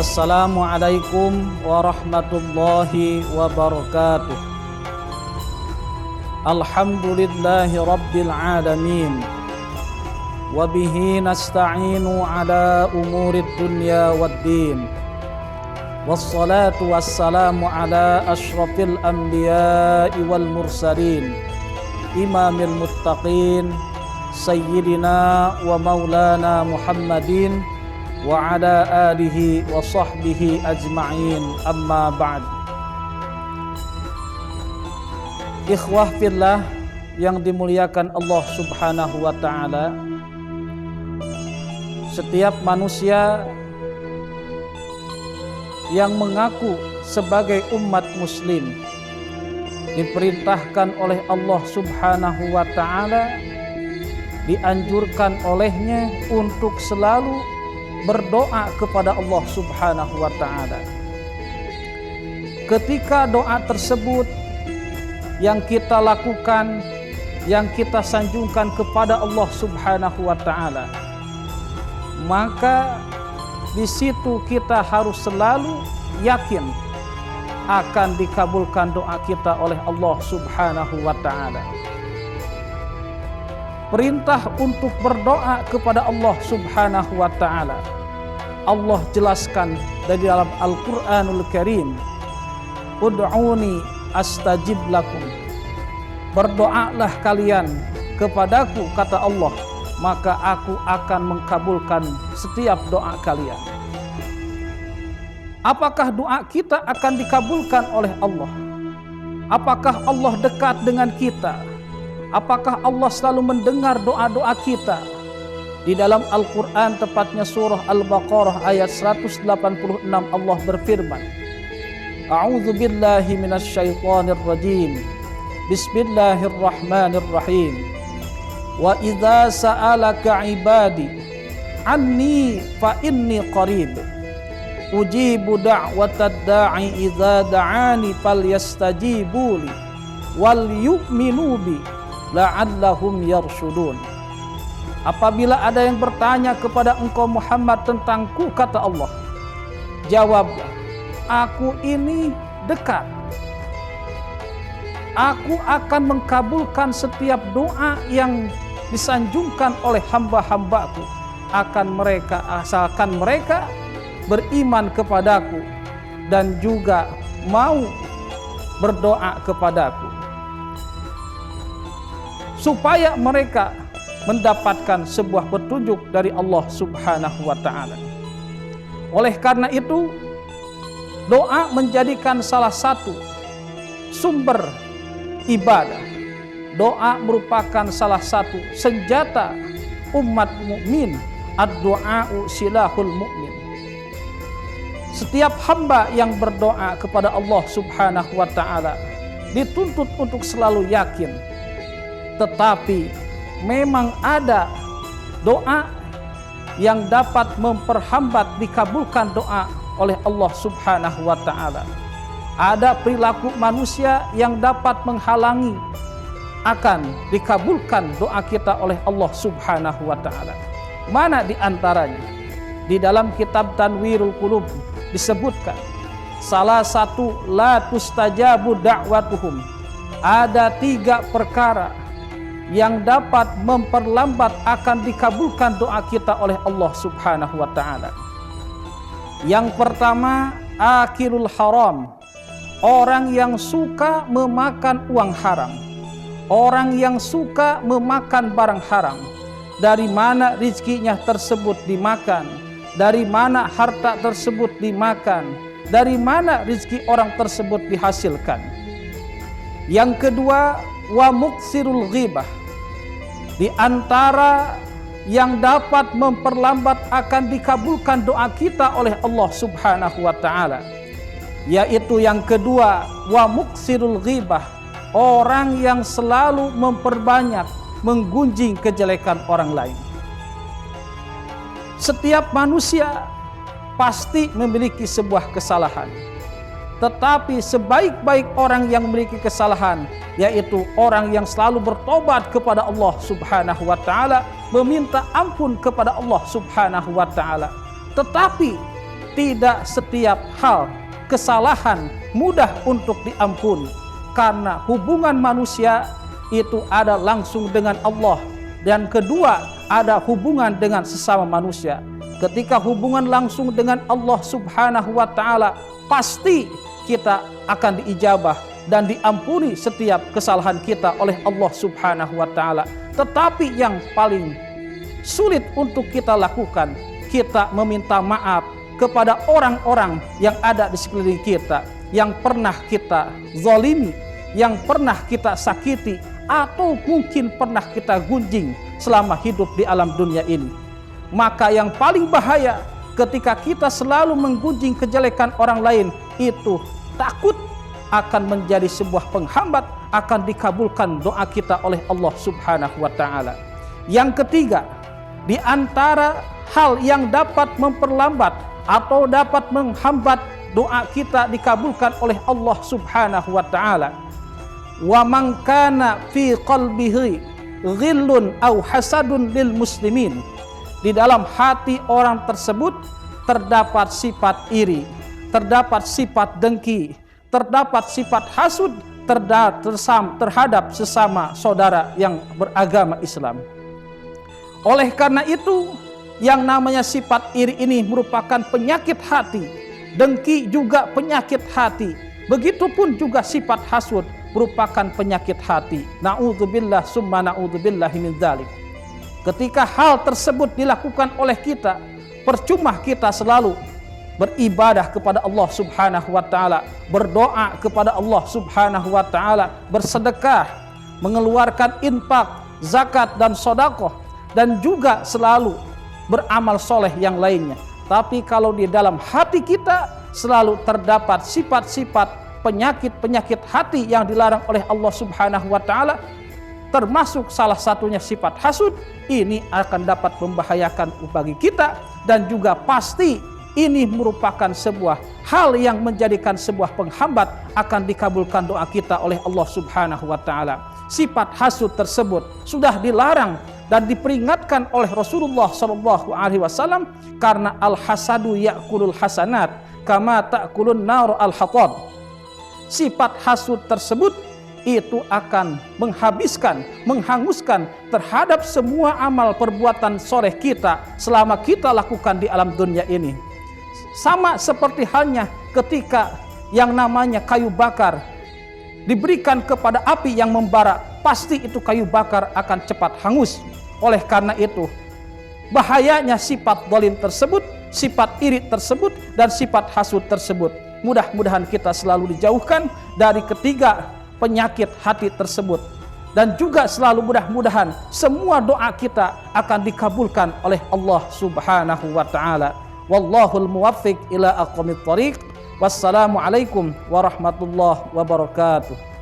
Assalamualaikum warahmatullahi wabarakatuh. Alhamdulillahi rabbil alamin. Wabihi nasta'inu ala umurid dunya waddin. Wassalatu wassalamu ala ashrafil anbiya'i wal mursalin, imamil muttaqin, sayyidina wa maulana Muhammadin wa ala alihi wa sahbihi ajma'in, amma ba'd. Ikhwah fillah yang dimuliakan Allah subhanahu wa ta'ala, setiap manusia yang mengaku sebagai umat muslim diperintahkan oleh Allah subhanahu wa ta'ala, dianjurkan olehnya untuk selalu berdoa kepada Allah subhanahu wa ta'ala. Ketika doa tersebut yang kita lakukan, yang kita sanjungkan kepada Allah subhanahu wa ta'ala, maka di situ kita harus selalu yakin akan dikabulkan doa kita oleh Allah subhanahu wa ta'ala. Perintah untuk berdoa kepada Allah subhanahu wa ta'ala Allah jelaskan dari dalam Al-Quranul Karim, Ud'uni astajib lakum. Berdoalah kalian kepadaku, kata Allah, maka aku akan mengkabulkan setiap doa kalian. Apakah doa kita akan dikabulkan oleh Allah? Apakah Allah dekat dengan kita? Apakah Allah selalu mendengar doa-doa kita? Di dalam Al-Quran, tepatnya surah Al-Baqarah ayat 186, Allah berfirman, A'udzu billahi minasyaitonir rajim. Bismillahirrahmanirrahim. Wa idza sa'alaka 'ibadi anni fa inni qarib. Ujibu da'watad da'i idza da'ani falyastajibu li wal yu'minu bi la'allahum yarshudun. Apabila ada yang bertanya kepada engkau Muhammad tentangku, kata Allah, jawablah, aku ini dekat. Aku akan mengkabulkan setiap doa yang disanjungkan oleh hamba-hambaku akan mereka, asalkan mereka beriman kepadaku dan juga mau berdoa kepadaku, supaya mereka mendapatkan sebuah petunjuk dari Allah subhanahu wa ta'ala. Oleh karena itu, doa menjadikan salah satu sumber ibadah. Doa merupakan salah satu senjata umat mukmin. Ad-du'a'u silahul mu'min. Setiap hamba yang berdoa kepada Allah subhanahu wa ta'ala dituntut untuk selalu yakin. Tetapi memang ada doa yang dapat memperhambat dikabulkan doa oleh Allah subhanahu wa ta'ala. Ada perilaku manusia yang dapat menghalangi akan dikabulkan doa kita oleh Allah subhanahu wa ta'ala. Mana di antaranya? Di dalam kitab Tanwirul Qulub disebutkan, salah satu la tustajabu da'watuhum. Ada 3 perkara yang dapat memperlambat akan dikabulkan doa kita oleh Allah subhanahu wa ta'ala. Yang pertama, akilul haram. Orang yang suka memakan uang haram. Orang yang suka memakan barang haram. Dari mana rizkinya tersebut dimakan? Dari mana harta tersebut dimakan? Dari mana rizki orang tersebut dihasilkan? Yang kedua, wa muksirul ghibah. Di antara yang dapat memperlambat akan dikabulkan doa kita oleh Allah subhanahu wa ta'ala, yaitu yang kedua, wa muksirul ghibah. Orang yang selalu memperbanyak menggunjing kejelekan orang lain. Setiap manusia pasti memiliki sebuah kesalahan. Tetapi sebaik-baik orang yang memiliki kesalahan, yaitu orang yang selalu bertobat kepada Allah subhanahu wa ta'ala, meminta ampun kepada Allah subhanahu wa ta'ala. Tetapi tidak setiap hal kesalahan mudah untuk diampuni, karena hubungan manusia itu ada langsung dengan Allah, dan kedua ada hubungan dengan sesama manusia. Ketika hubungan langsung dengan Allah Subhanahu wa Ta'ala, pasti kita akan diijabah dan diampuni setiap kesalahan kita oleh Allah Subhanahu wa Ta'ala. Tetapi yang paling sulit untuk kita lakukan, kita meminta maaf kepada orang-orang yang ada di sekeliling kita, yang pernah kita zalimi, yang pernah kita sakiti, atau mungkin pernah kita gunjing selama hidup di alam dunia ini. Maka yang paling bahaya ketika kita selalu menggunjing kejelekan orang lain, itu takut akan menjadi sebuah penghambat akan dikabulkan doa kita oleh Allah Subhanahu wa Ta'ala. Yang ketiga, di antara hal yang dapat memperlambat atau dapat menghambat doa kita dikabulkan oleh Allah Subhanahu wa Ta'ala, wa man kana fi qalbihi ghillun aw hasadun lil muslimin, di dalam hati orang tersebut terdapat sifat iri, terdapat sifat dengki, terdapat sifat hasud terhadap sesama saudara yang beragama Islam. Oleh karena itu, yang namanya sifat iri ini merupakan penyakit hati, dengki juga penyakit hati, begitupun juga sifat hasud merupakan penyakit hati. Na'udzubillah summa na'udzubillahi min dzalik. Ketika hal tersebut dilakukan oleh kita, percuma kita selalu beribadah kepada Allah Subhanahu wa Ta'ala, berdoa kepada Allah Subhanahu wa Ta'ala, bersedekah, mengeluarkan infak, zakat dan sedekah, dan juga selalu beramal soleh yang lainnya. Tapi kalau di dalam hati kita selalu terdapat sifat-sifat penyakit-penyakit hati yang dilarang oleh Allah Subhanahu wa Ta'ala, termasuk salah satunya sifat hasud, ini akan dapat membahayakan bagi kita, dan juga pasti ini merupakan sebuah hal yang menjadikan sebuah penghambat akan dikabulkan doa kita oleh Allah Subhanahu wa Ta'ala. Sifat hasud tersebut sudah dilarang dan diperingatkan oleh Rasulullah SAW, karena al-hasadu ya'kulul hasanat kama ta'kulun nar al-hatab. Sifat hasud tersebut itu akan menghabiskan, menghanguskan terhadap semua amal perbuatan soleh kita selama kita lakukan di alam dunia ini. Sama seperti halnya ketika yang namanya kayu bakar diberikan kepada api yang membara, pasti itu kayu bakar akan cepat hangus. Oleh karena itu, bahayanya sifat zalim tersebut, sifat iri tersebut, dan sifat hasud tersebut. Mudah-mudahan kita selalu dijauhkan dari ketiga penyakit hati tersebut, dan juga selalu mudah-mudahan semua doa kita akan dikabulkan oleh Allah Subhanahu wa Ta'ala. Wallahul muwaffiq ila aqwamit thariq. Wassalamualaikum warahmatullahi wabarakatuh.